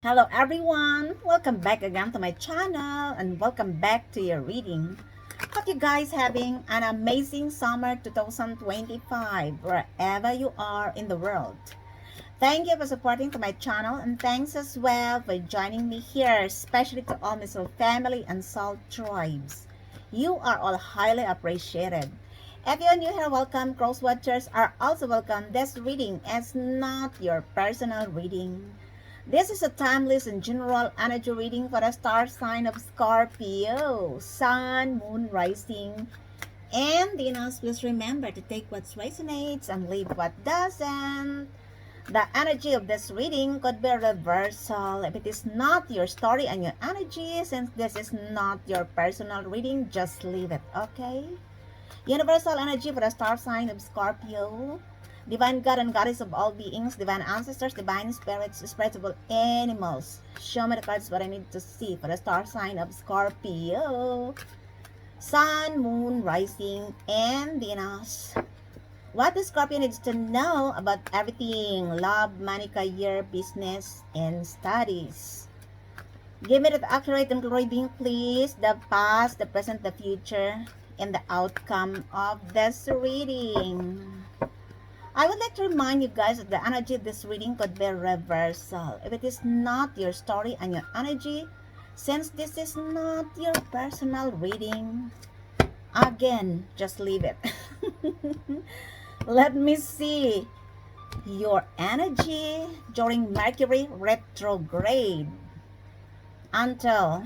Hello everyone! Welcome back again to my channel and welcome back to your reading. Hope you guys having an amazing summer 2025 wherever you are in the world. Thank you for supporting to my channel and thanks as well for joining me here, especially to all my soul family and soul tribes. You are all highly appreciated. If you're new here, welcome. Cross watchers are also welcome. This reading is not your personal reading. This is a timeless and general energy reading for the star sign of Scorpio, Sun, Moon, Rising, and Venus. Please remember to take what resonates and leave what doesn't. The energy of this reading could be a reversal. If it is not your story and your energy, since this is not your personal reading, just leave it, okay? Universal energy for the star sign of Scorpio. Divine God and Goddess of all beings, divine ancestors, divine spirits, spirits of all animals. Show me the cards what I need to see for the star sign of Scorpio. Sun, Moon, Rising, and Venus. What the Scorpio needs to know about everything: love, money, career, business, and studies. Give me the accurate and reading, please. The past, the present, the future, and the outcome of this reading. I would like to remind you guys that the energy of this reading could be reversal. If it is not your story and your energy, since this is not your personal reading, again, just leave it. Let me see your energy during Mercury retrograde until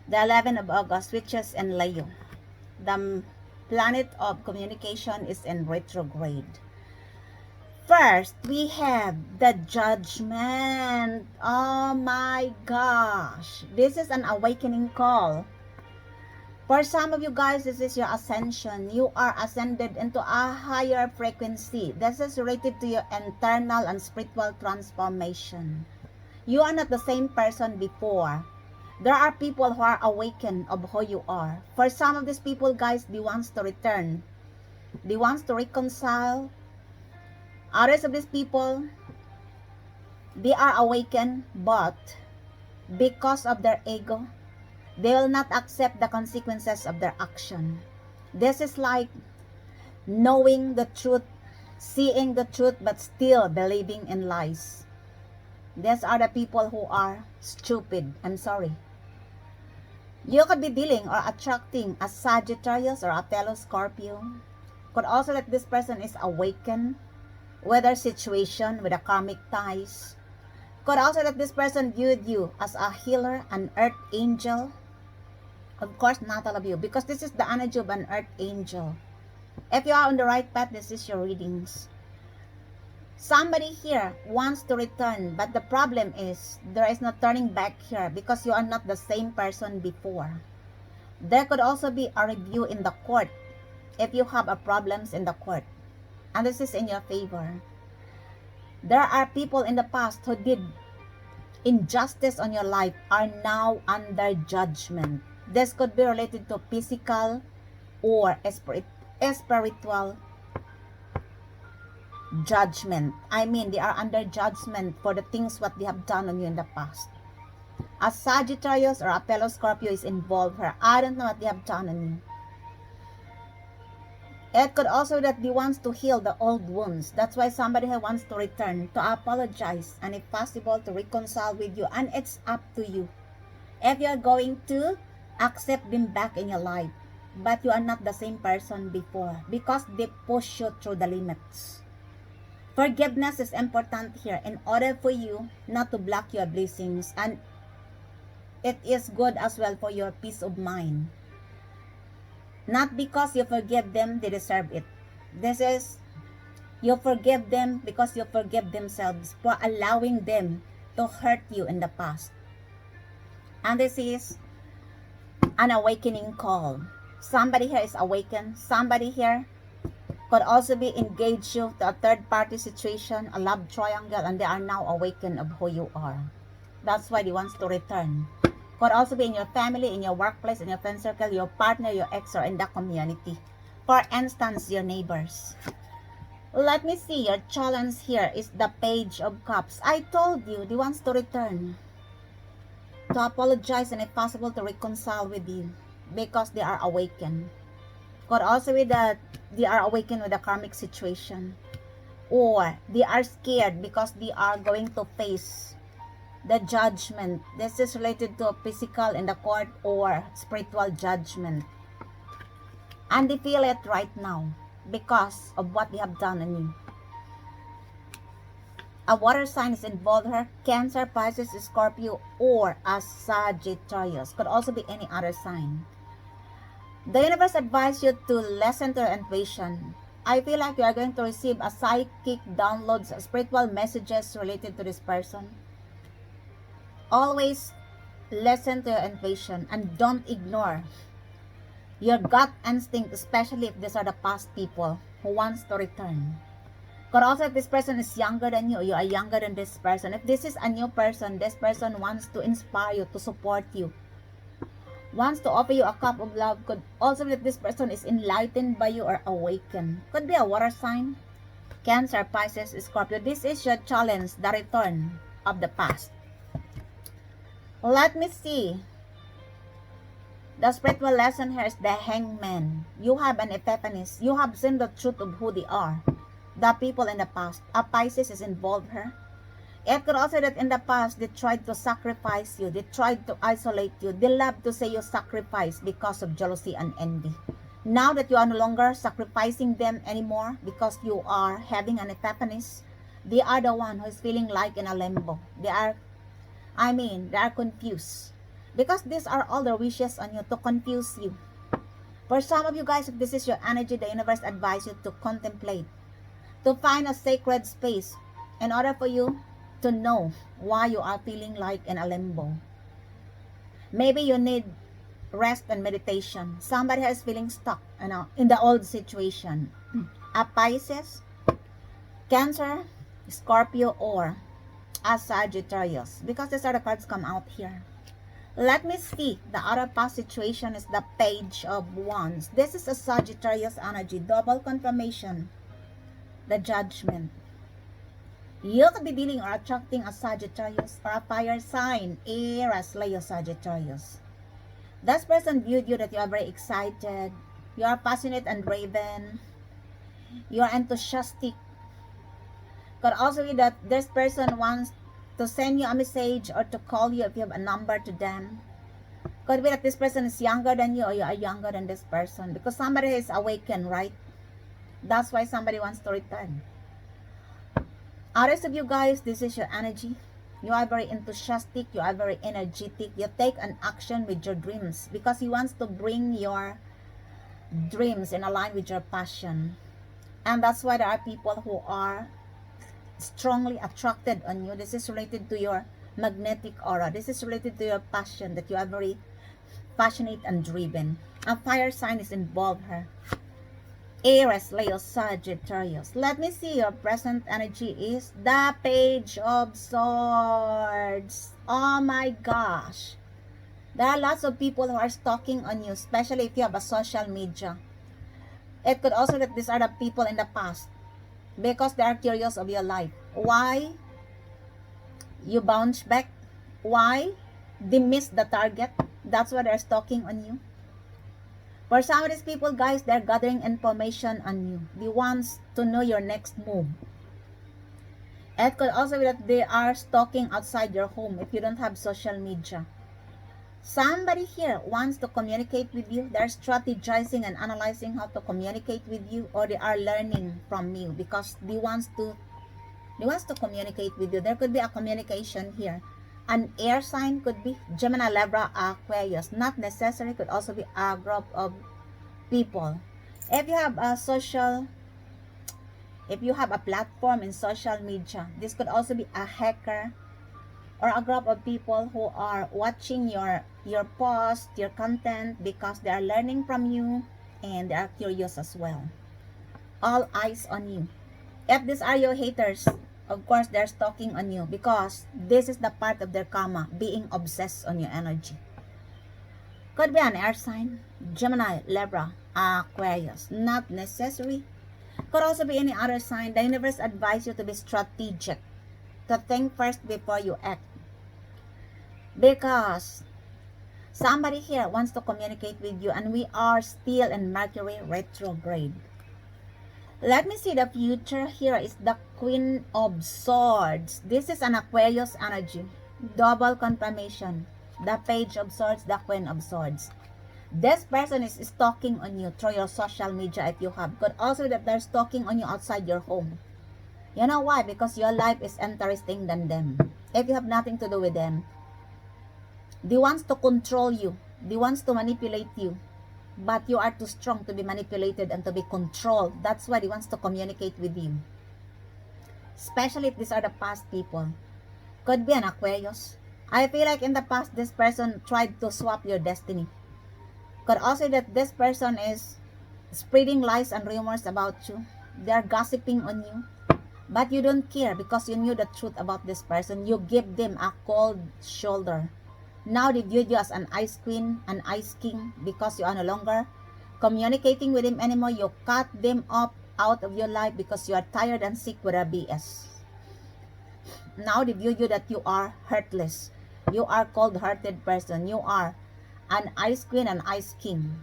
the 11th of August, which is in Leo. The planet of communication is in retrograde. First, we have the Judgment. Oh my gosh. This is an awakening call. For some of you guys, this is your ascension. You are ascended into a higher frequency. This is related to your internal and spiritual transformation. You are not the same person before. There are people who are awakened of who you are. For some of these people, guys, they want to return. They want to reconcile. Others of these people, they are awakened, but because of their ego, they will not accept the consequences of their action. This is like knowing the truth, seeing the truth, but still believing in lies. These are the people who are stupid. I'm sorry. You could be dealing or attracting a Sagittarius or a fellow Scorpio. Could also that this person is awakened, whether situation with a karmic ties. Could also that this person viewed you as a healer, an earth angel. Of course, not all of you, because this is the energy of an earth angel. If you are on the right path, this is your readings. Somebody here wants to return, but the problem is there is no turning back here because you are not the same person before. There could also be a review in the court if you have a problems in the court. And this is in your favor. There are people in the past who did injustice on your life are now under judgment. This could be related to physical or spiritual judgment. I mean, they are under judgment for the things what they have done on you in the past. A Sagittarius or a fellow Scorpio is involved here. I don't know what they have done on you. It could also that they wants to heal the old wounds. That's why somebody here wants to return, to apologize, and if possible, to reconcile with you. And it's up to you. If you're going to accept them back in your life. But you are not the same person before because they push you through the limits. Forgiveness is important here in order for you not to block your blessings. And it is good as well for your peace of mind. Not because you forgive them, they deserve it. This is, you forgive them because you forgive themselves for allowing them to hurt you in the past. And this is an awakening call. Somebody here is awakened. Somebody here could also be engaged to a third party situation, a love triangle, and they are now awakened of who you are. That's why they wants to return. Could also be in your family, in your workplace, in your friend circle, your partner, your ex, or in the community. For instance, your neighbors. Let me see, your challenge here is the Page of Cups. I told you, they wants to return, to apologize, and if possible to reconcile with you because they are awakened. Could also be that they are awakened with a karmic situation, or they are scared because they are going to face the judgment. This is related to a physical in the court or spiritual judgment, and they feel it right now because of what they have done on you. A water sign is involved here: Cancer, Pisces, Scorpio, or a Sagittarius. Could also be any other sign. The universe advises you to listen to your intuition. I feel like you are going to receive a psychic downloads, spiritual messages related to this person. Always listen to your intuition and don't ignore your gut instinct, especially if these are the past people who wants to return. But also, if this person is younger than you, you are younger than this person. If this is a new person, this person wants to inspire you, to support you, wants to offer you a cup of love. Could also be that this person is enlightened by you or awakened. Could be a water sign. Cancer, Pisces, Scorpio. This is your challenge, the return of the past. Let me see. The spiritual lesson here is the Hangman. You have an epiphany. You have seen the truth of who they are. The people in the past. A Pisces is involved here. It could also that in the past, they tried to sacrifice you. They tried to isolate you. They love to say you sacrifice because of jealousy and envy. Now that you are no longer sacrificing them anymore because you are having an epiphany, they are the one who is feeling like in a limbo. They are confused. Because these are all the wishes on you to confuse you. For some of you guys, if this is your energy, the universe advises you to contemplate, to find a sacred space in order for you to know why you are feeling like in a limbo. Maybe you need rest and meditation. Somebody is feeling stuck in the old situation. A Pisces, Cancer, Scorpio, or a Sagittarius. Because these are the cards come out here. Let me see. The other past situation is the Page of Wands. This is a Sagittarius energy. Double confirmation. The Judgment. You could be dealing or attracting a Sagittarius or a fire sign. Aries, Leo, Sagittarius. This person viewed you that you are very excited. You are passionate and driven. You are enthusiastic. Could also be that this person wants to send you a message or to call you if you have a number to them. Could be that this person is younger than you or you are younger than this person. Because somebody is awakened, right? That's why somebody wants to return. Others of you guys, this is your energy. You are very enthusiastic. You are very energetic. You take an action with your dreams because he wants to bring your dreams in line with your passion. And that's why there are people who are strongly attracted on you. This is related to your magnetic aura. This is related to your passion, that you are very passionate and driven. A fire sign is involved here. Aries, Leo, Sagittarius. Let me see. Your present energy is the Page of Swords. Oh my gosh. There are lots of people who are stalking on you, especially if you have a social media. It could also that these are the people in the past because they are curious of your life. Why you bounce back? Why they missed the target? That's why they're stalking on you. For some of these people, guys, they're gathering information on you. They want to know your next move. It could also be that they are stalking outside your home if you don't have social media. Somebody here wants to communicate with you. They're strategizing and analyzing how to communicate with you, or they are learning from you because they wants to communicate with you. There could be a communication here. An air sign could be Gemini, Libra, Aquarius. Not necessary, could also be a group of people. If you have a platform in social media, this could also be a hacker or a group of people who are watching your post, your content, because they are learning from you and they are curious as well. All eyes on you. If these are your haters, of course they're stalking on you because this is the part of their karma, being obsessed on your energy. Could be an air sign, Gemini, Libra, Aquarius. Not necessary. Could also be any other sign. The universe advises you to be strategic, to think first before you act. Because somebody here wants to communicate with you, and we are still in Mercury retrograde. Let me see the future. Here is the Queen of Swords. This is an Aquarius energy. Double confirmation. The Page of Swords, the Queen of Swords. This person is stalking on you through your social media if you have. Could also that they're stalking on you outside your home. You know why? Because your life is interesting than them. If you have nothing to do with them. They wants to control you. They wants to manipulate you. But you are too strong to be manipulated and to be controlled. That's why they wants to communicate with you. Especially if these are the past people. Could be an Aquarius. I feel like in the past, this person tried to swap your destiny. Could also that this person is spreading lies and rumors about you. They are gossiping on you. But you don't care because you knew the truth about this person. You give them a cold shoulder. Now they viewed you as an ice queen, an ice king, because you are no longer communicating with him anymore. You cut them off out of your life because you are tired and sick with a BS. Now they view you that you are heartless. You are cold-hearted person. You are an ice queen, an ice king.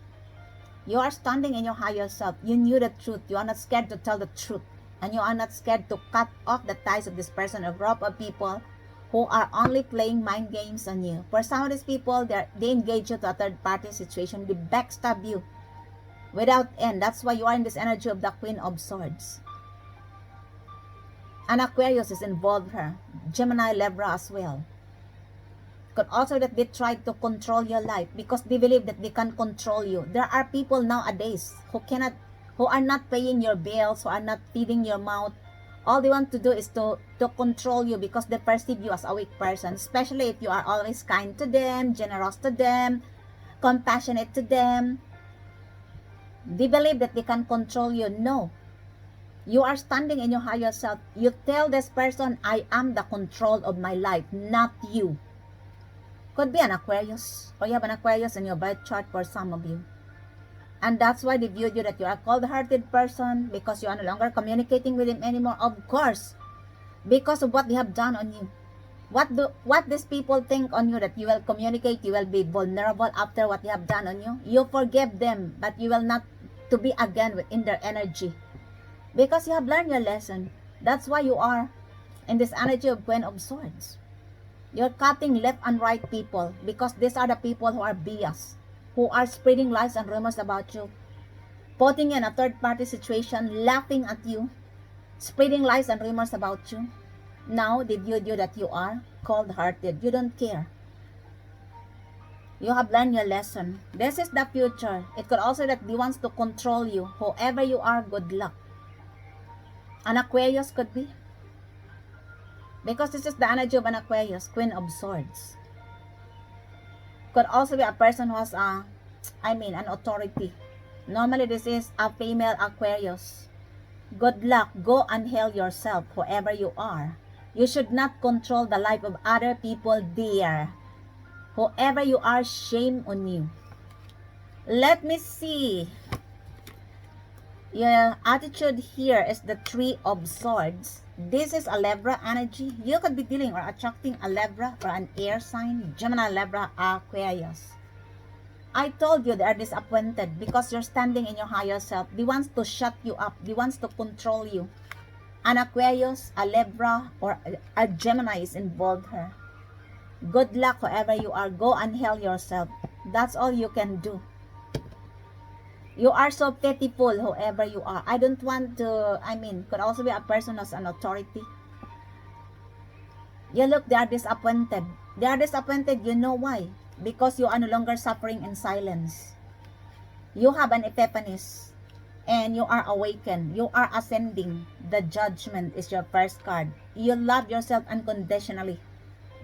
You are standing in your higher self. You knew the truth. You are not scared to tell the truth. And you are not scared to cut off the ties of this person, a group of people who are only playing mind games on you. For some of these people, they engage you to a third-party situation. They backstab you without end. That's why you are in this energy of the Queen of Swords. An Aquarius is involved here. Gemini, Libra as well. Could also that they try to control your life because they believe that they can control you. There are people nowadays who are not paying your bills, who are not feeding your mouth. All they want to do is to control you because they perceive you as a weak person. Especially if you are always kind to them, generous to them, compassionate to them. They believe that they can control you. No. You are standing in your higher self. You tell this person, I am the control of my life, not you. Could be an Aquarius. Or you have an Aquarius in your birth chart for some of you. And that's why they viewed you that you are a cold-hearted person because you are no longer communicating with him anymore. Of course, because of what they have done on you. What these people think on you, that you will communicate, you will be vulnerable after what they have done on you. You forgive them, but you will not to be again in their energy. Because you have learned your lesson. That's why you are in this energy of Queen of Swords. You're cutting left and right people because these are the people who are biased, who are spreading lies and rumors about you, putting you in a third-party situation, laughing at you, spreading lies and rumors about you. Now they viewed you that you are cold-hearted. You don't care. You have learned your lesson. This is the future. It could also that he wants to control you. Whoever you are, good luck. An Aquarius could be. Because this is the energy of an Aquarius, Queen of Swords. Could also be a person who has an authority. Normally this is a female Aquarius. Good luck. Go and heal yourself, whoever you are. You should not control the life of other people, dear. Whoever you are, shame on you. Let me see. Your attitude here is the Three of Swords. This is a Libra energy. You could be dealing or attracting a Libra or an air sign. Gemini, Libra, Aquarius. I told you they are disappointed because you're standing in your higher self. They want to shut you up. They want to control you. An Aquarius, a Libra, or a Gemini is involved here. Good luck, whoever you are. Go and heal yourself. That's all you can do. You are so pitiful, whoever you are. I don't want to, could also be a person as an authority. You look, they are disappointed. They are disappointed, you know why? Because you are no longer suffering in silence. You have an epiphany, and you are awakened. You are ascending. The Judgment is your first card. You love yourself unconditionally.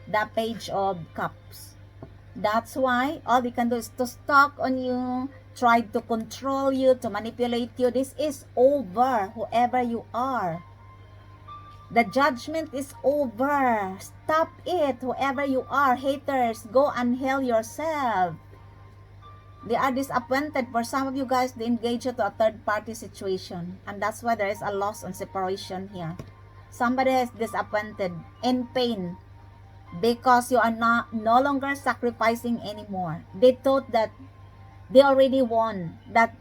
The Page of Cups. That's why all they can do is to stalk on you, try to control you, to manipulate you. This is over, whoever you are. The Judgment is over. Stop it, whoever you are. Haters, go and heal yourself. They are disappointed. For some of you guys, they engage you to a third-party situation. And that's why there is a loss and separation here. Somebody is disappointed, in pain, because you are no longer sacrificing anymore. They thought that they already won. That,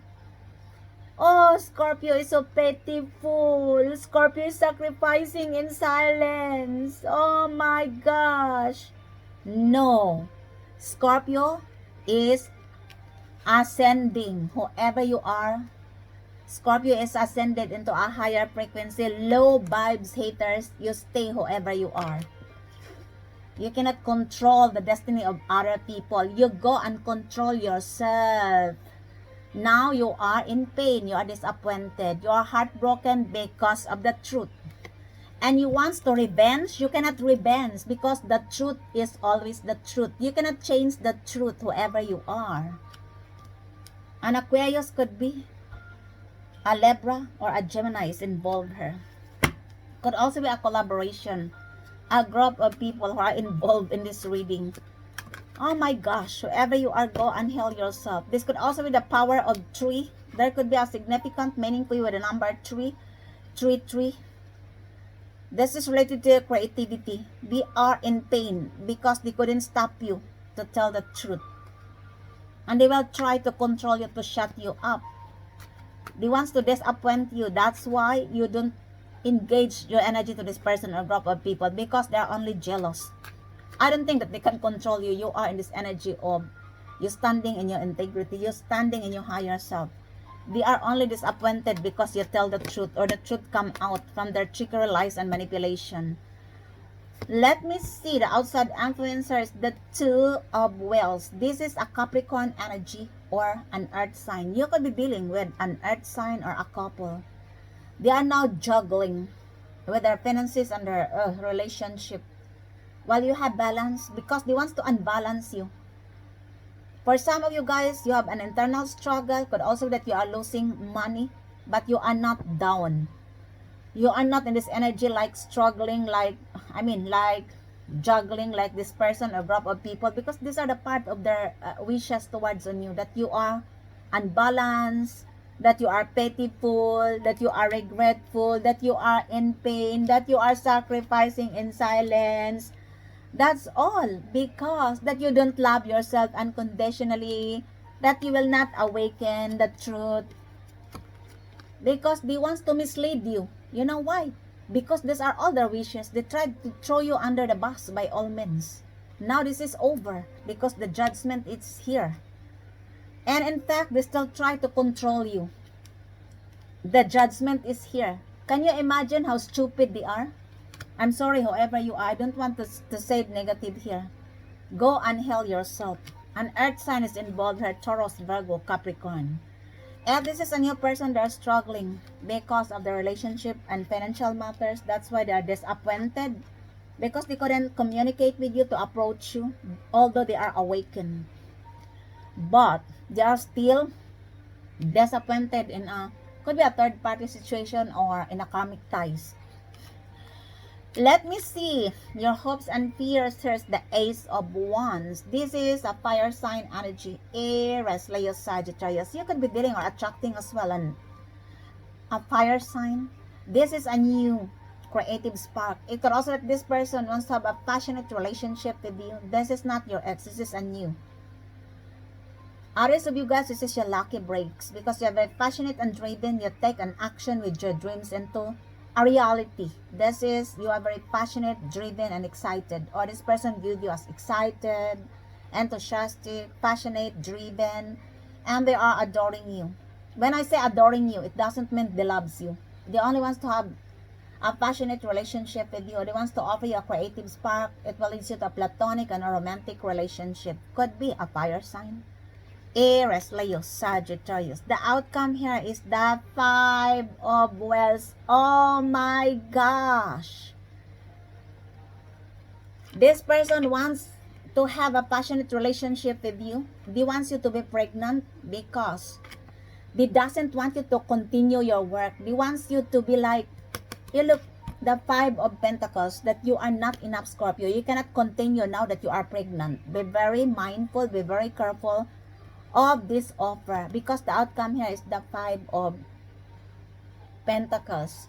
oh, Scorpio is so pitiful. Scorpio is sacrificing in silence. Oh my gosh. No. Scorpio is ascending. Whoever you are, Scorpio is ascended into a higher frequency. Low vibes, haters, you stay whoever you are. You cannot control the destiny of other people. You go and control yourself. Now you are in pain. You are disappointed. You are heartbroken because of the truth. And you want to revenge. You cannot revenge because the truth is always the truth. You cannot change the truth whoever you are. An Aquarius could be. A Libra or a Gemini is involved here. Could also be a collaboration. A group of people who are involved in this reading. Oh my gosh, whoever you are, go and heal yourself. This could also be the power of 3. There could be a significant meaning for you with the number 3. 3. This is related to creativity. They are in pain because they couldn't stop you to tell the truth. And they will try to control you, to shut you up. They want to disappoint you. That's why you don't engage your energy to this person or group of people, because they are only jealous. I don't think that they can control you. You are in this energy of you standing in your integrity. You're standing in your higher self. They are only disappointed because you tell the truth, or the truth come out from their trickery, lies, and manipulation. Let me see the outside influencers. The 2 of Wands. This is a Capricorn energy or an earth sign. You could be dealing with an earth sign or a couple. They are now juggling with their finances and their relationship. While you have balance, because they want to unbalance you. For some of you guys, you have an internal struggle. Could also be that you are losing money, but you are not down. You are not in this energy like struggling, like juggling like this person or group of people, because these are the part of their wishes towards on you, that you are unbalanced, that you are pitiful, that you are regretful, that you are in pain, that you are sacrificing in silence. That's all because that you don't love yourself unconditionally, that you will not awaken the truth, because they want to mislead you. You know why? Because these are all their wishes. They tried to throw you under the bus by all means. Now this is over because the judgment is here. And in fact, they still try to control you. The judgment is here. Can you imagine how stupid they are? I'm sorry, whoever you are. I don't want to say negative here. Go and heal yourself. An earth sign is involved here. Taurus, Virgo, Capricorn. If this is a new person, they're struggling because of the relationship and financial matters. That's why they are disappointed, because they couldn't communicate with you to approach you, although they are awakened. But they are still disappointed in could be a third party situation or in a karmic ties. Let me see your hopes and fears. Here's the Ace of Wands. This is a fire sign energy. Aries, Leo, Sagittarius. You could be dealing or attracting as well a fire sign. This is a new creative spark. It could also that this person wants to have a passionate relationship with you. This is not your ex. This is a new. Others of you guys, this is your lucky breaks, because you're very passionate and driven. You take an action with your dreams into a reality. This is, you are very passionate, driven, and excited. Or this person viewed you as excited, enthusiastic, passionate, driven, and they are adoring you. When I say adoring you, it doesn't mean they loves you. They only wants to have a passionate relationship with you. They wants to offer you a creative spark. It will lead you to a platonic and a romantic relationship. Could be a fire sign. Aries, Leo, Sagittarius. The outcome here is the 5 of Wands. Oh my gosh. This person wants to have a passionate relationship with you. They wants you to be pregnant because they doesn't want you to continue your work. They wants you to be like, you look, the 5 of Pentacles, that you are not enough, Scorpio. You cannot continue now that you are pregnant. Be very mindful, be very careful of this offer, because the outcome here is the 5 of Pentacles.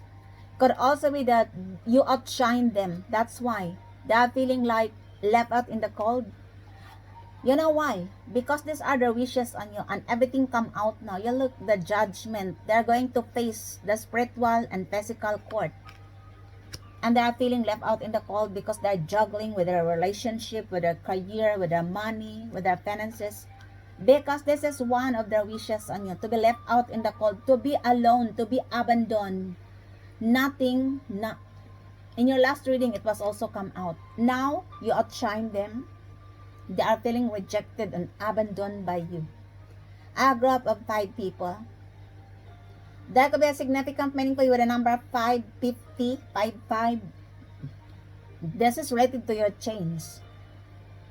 Could also be that you outshine them. That's why they're feeling like left out in the cold. You know why? Because these are the wishes on you, and everything come out now. You look, the judgment. They're going to face the spiritual and physical court. And they are feeling left out in the cold because they're juggling with their relationship, with their career, with their money, with their finances. Because this is one of their wishes on you, to be left out in the cold, to be alone, to be abandoned. Nothing, in your last reading, it was also come out. Now, you outshine them. They are feeling rejected and abandoned by you. A group of 5 people. That could be a significant meaning for you with the number 550, 55. This is related to your change.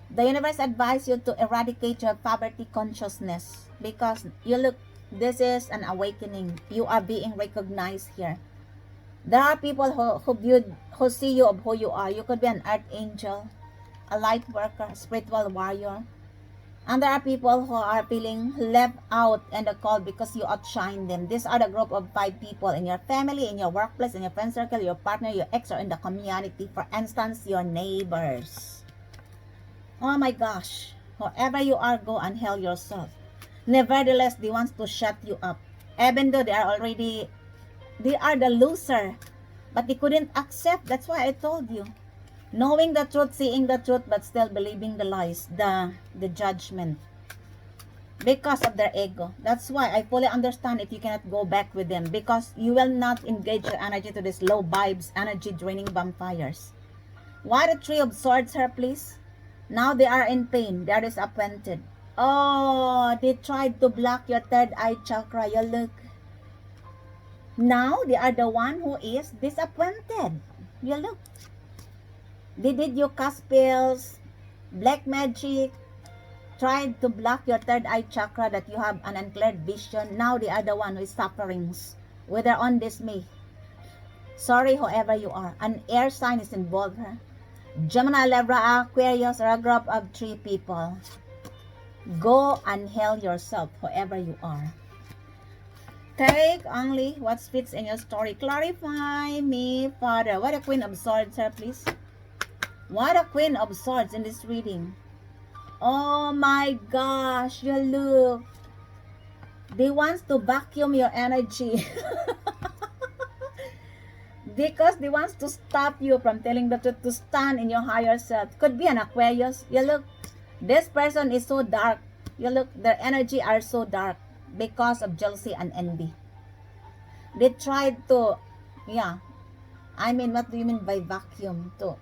The universe advises you to eradicate your poverty consciousness, because you look, this is an awakening. You are being recognized here. There are people who see you of who you are. You could be an archangel, a light worker, a spiritual warrior. And there are people who are feeling left out in the cold because you outshine them. These are the group of 5 people in your family, in your workplace, in your friend circle, your partner, your ex, or in the community. For instance, your neighbors. Oh my gosh. Whoever you are, go and hell yourself. Nevertheless, they want to shut you up. Even though they are the loser. But they couldn't accept. That's why I told you. Knowing the truth, seeing the truth, but still believing the lies, the judgment. Because of their ego. That's why I fully understand if you cannot go back with them. Because you will not engage your energy to this low vibes, energy draining vampires. Why the 3 of Swords here, please? Now they are in pain. They are disappointed. Oh, they tried to block your 3rd eye chakra. You look. Now they are the one who is disappointed. You look. They did you cast spells, black magic, tried to block your 3rd eye chakra that you have an uncleared vision. Now they are the one with sufferings, with their own dismay. Sorry, whoever you are. An air sign is involved here. Gemini, Libra, Aquarius, or a group of 3 people. Go and hell yourself, whoever you are. Take only what fits in your story. Clarify me, Father. What a Queen of Swords here, please. What a Queen of Swords in this reading. Oh my gosh, you look. They want to vacuum your energy. Because they want to stop you from telling the truth, to stand in your higher self. Could be an Aquarius. You look, this person is so dark. You look, their energy are so dark because of jealousy and envy. They tried to, I mean, what do you mean by vacuum? To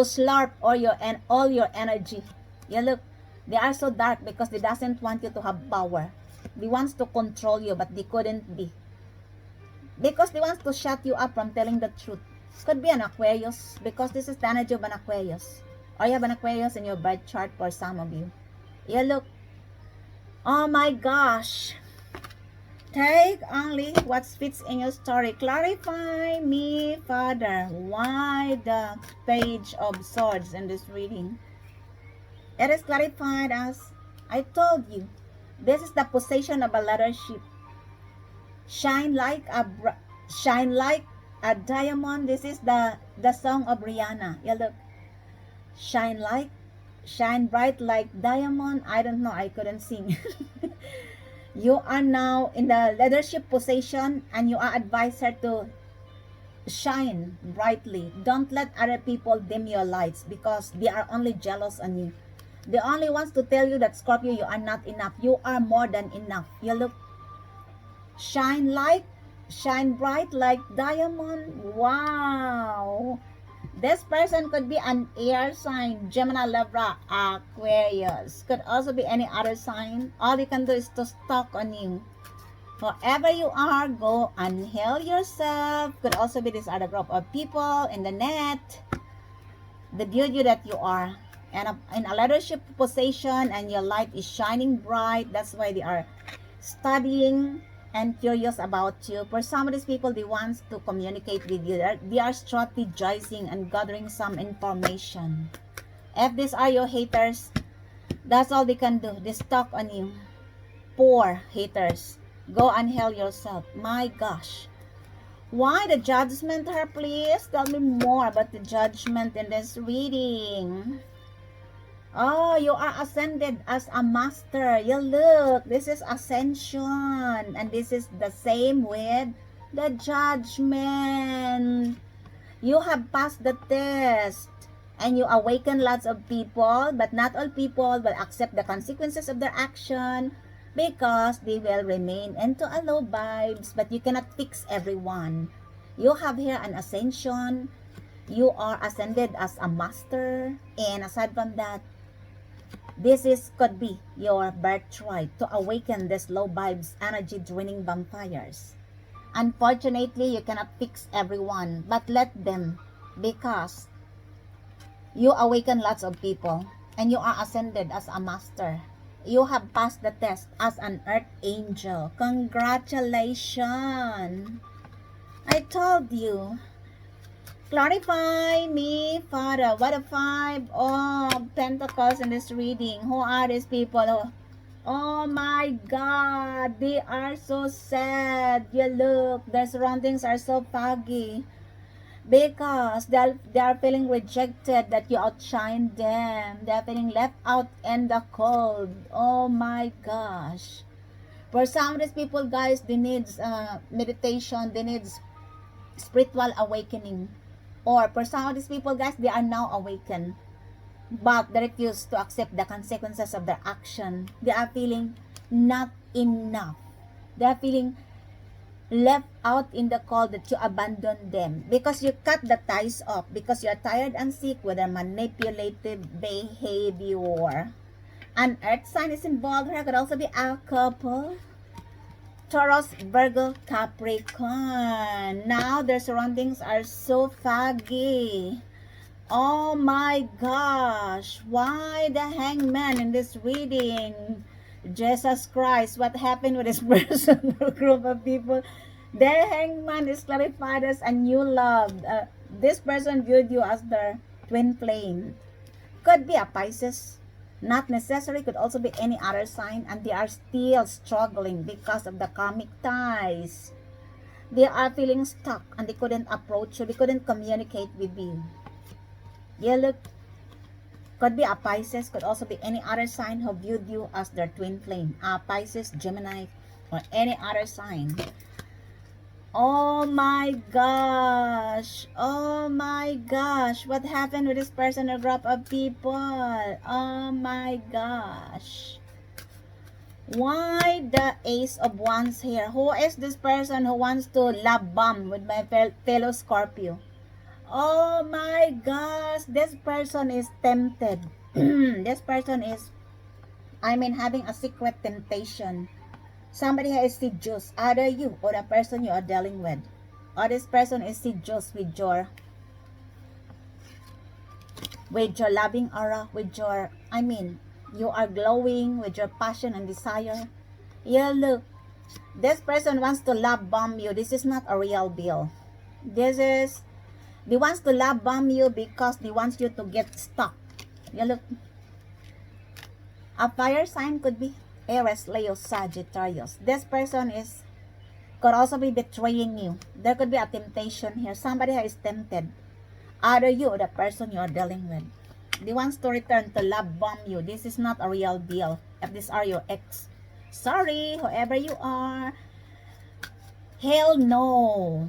slurp all your energy. You look, they are so dark because they doesn't want you to have power. They wants to control you, but they couldn't be. Because they want to shut you up from telling the truth. Could be an Aquarius, because this is the energy of an Aquarius. Or you have an Aquarius in your birth chart for some of you. You look, oh my gosh. Take only what fits in your story. Clarify me, Father. Why the Page of Swords in this reading? It is clarified as I told you. This is the possession of a leadership. Shine like a diamond. This is the song of Rihanna. You look. Shine bright like diamond. I don't know. I couldn't sing. You are now in the leadership position, and you are advised to shine brightly. Don't let other people dim your lights, because they are only jealous on you. They only wants to tell you that, Scorpio, you are not enough. You are more than enough. You look. Shine bright like diamond. Wow. This person could be an air sign, Gemini, Libra, Aquarius. Could also be any other sign. All you can do is to stalk on you. Wherever you are, go and heal yourself. Could also be this other group of people in the net. The beauty that you are. And in a leadership position, and your light is shining bright. That's why they are studying and curious about you. For some of these people, they want to communicate with you. They are strategizing and gathering some information. If these are your haters, that's all they can do. They stalk on you. poor haters. Go and heal yourself. My gosh. Why the judgment here, please? Tell me more about the judgment in this reading. Oh, you are ascended as a master. You look, this is ascension. And this is the same with the judgment. You have passed the test. And you awaken lots of people. But not all people will accept the consequences of their action, because they will remain into a low vibes. But you cannot fix everyone. You have here an ascension. You are ascended as a master. And aside from that, this could be your birthright to awaken this low vibes energy draining vampires. Unfortunately, you cannot fix everyone, but let them, because you awaken lots of people and you are ascended as a master. You have passed the test as an earth angel. Congratulations! I told you. Clarify me, Father. What the 5 of Pentacles in this reading? Who are these people? Oh my God, they are so sad. You look, their surroundings are so foggy, because they are feeling rejected, that you outshine them. They are feeling left out in the cold. Oh my gosh. For some of these people, guys, they need meditation. They need spiritual awakening. Or for some of these people, guys, they are now awakened, but they refuse to accept the consequences of their action. They are feeling not enough. They are feeling left out in the cold, that you abandon them because you cut the ties off, because you are tired and sick with their manipulative behavior. An earth sign is involved here. Could also be a couple. Taurus, Virgo, Capricorn. Now their surroundings are so foggy. Oh my gosh. Why the hangman in this reading? Jesus Christ, what happened with this person or group of people? The hangman is clarified as a new love. This person viewed you as their twin flame. Could be a Pisces. Not necessary, could also be any other sign, and they are still struggling because of the karmic ties. They are feeling stuck and they couldn't approach you, they couldn't communicate with you. Yeah, look, could be a Pisces, could also be any other sign who viewed you as their twin flame. Pisces, Gemini, or any other sign. Oh my gosh. Oh my gosh. What happened with this person or group of people? Oh my gosh. Why the Ace of Wands here? Who is this person who wants to love bomb with my fellow Scorpio? Oh my gosh. This person is tempted. This person is, having a secret temptation. Somebody has seduced either you or the person you are dealing with. Or this person is seduced with your loving aura, with your, you are glowing with your passion and desire. Yeah, look. This person wants to love bomb you. This is not a real deal. They wants to love bomb you because they want you to get stuck. Yeah, look. A fire sign could be Aries, Leo, Sagittarius. This person could also be betraying you. There could be a temptation here. Somebody is tempted. Either you or the person you are dealing with. They wants to return to love bomb you. This is not a real deal. If these are your ex. Sorry, whoever you are. Hell no.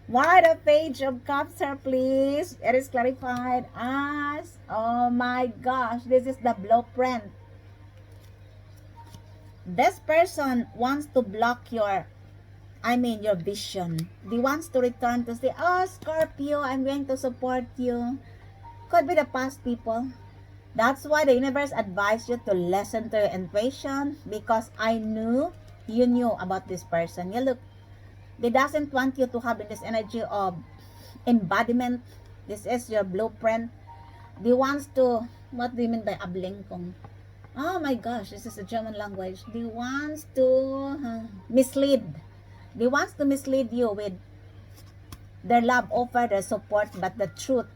Why the Page of Cups here, please? It is clarified as, oh my gosh, this is the blueprint. This person wants to block your vision. They wants to return to say, oh, Scorpio, I'm going to support you. Could be the past people. That's why the universe advised you to listen to your intuition, because you knew about this person. You look, they doesn't want you to have in this energy of embodiment. This is your blueprint. They wants to, what do you mean by ablingkong? Oh my gosh, this is a German language. They wants to mislead. They wants to mislead you with their love offer, their support, but the truth,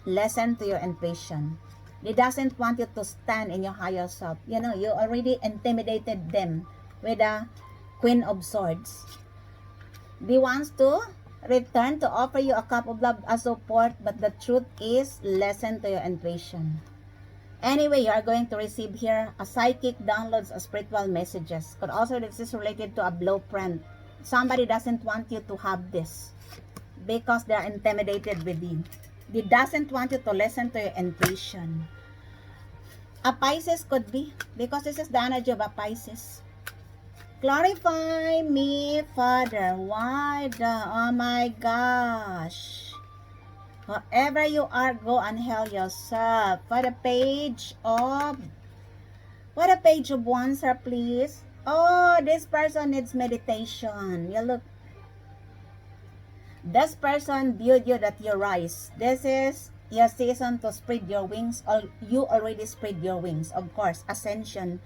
listen to your intuition. They doesn't want you to stand in your higher self. You know, you already intimidated them with the Queen of Swords. They wants to return to offer you a cup of love as support, but the truth is, listen to your intuition. Anyway, you are going to receive here a psychic downloads of spiritual messages. But also this is related to a blueprint. Somebody doesn't want you to have this because they are intimidated with you. They doesn't want you to listen to your intuition. A Pisces could be, because this is the energy of a Pisces. Clarify me, Father. Why the, oh my gosh. Whoever you are, go and heal yourself. For the page of wands, sir, please. Oh, this person needs meditation. You look. This person viewed you that you rise. This is your season to spread your wings. You already spread your wings. Of course, ascension.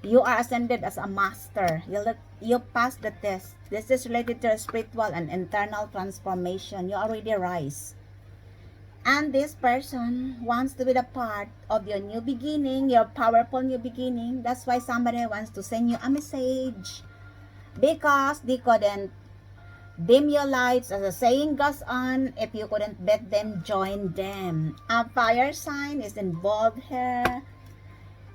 You are ascended as a master. You passed the test. This is related to spiritual and internal transformation. You already rise. And this person wants to be the part of your new beginning, your powerful new beginning. That's why somebody wants to send you a message. Because they couldn't dim your lights, as the saying goes on. If you couldn't bet them, join them. A fire sign is involved here.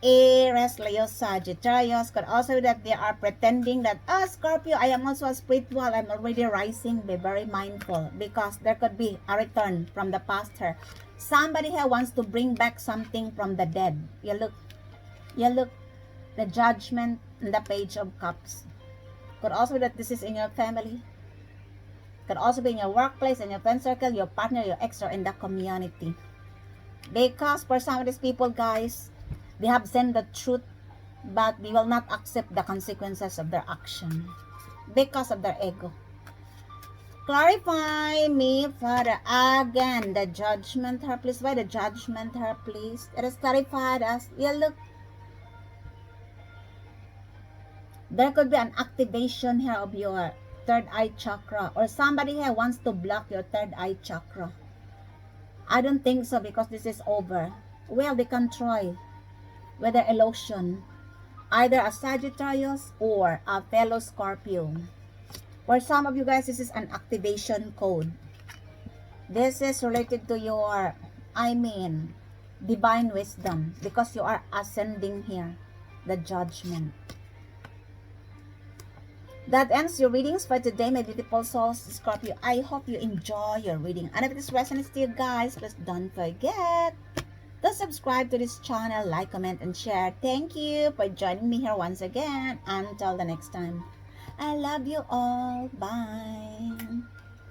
Aries, Leo, Sagittarius. Could also be that they are pretending that, oh, Scorpio, I am also a spiritual, I'm already rising. Be very mindful, because there could be a return from the past here. Somebody here wants to bring back something from the dead. You look, the Judgment and the Page of Cups. Could also be that this is in your family. Could also be in your workplace, in your friend circle, your partner, your ex, or in the community. Because for some of these people, guys, they have sent the truth, but they will not accept the consequences of their action because of their ego. Clarify me, Father. Again, the Judgment here, please. Why the Judgment here, please? It is clarified as, you look, there could be an activation here of your third eye chakra, or somebody here wants to block your third eye chakra. I don't think so, because this is over. Well, they can try with the illusion, either a Sagittarius or a fellow Scorpio. For some of you guys, this is an activation code. This is related to your, divine wisdom, because you are ascending here, the Judgment. That ends your readings for today, my beautiful souls, Scorpio. I hope you enjoy your reading. And if this resonates to you guys, please don't forget to subscribe to this channel, like, comment, and share. Thank you for joining me here once again. Until the next time, I love you all. Bye.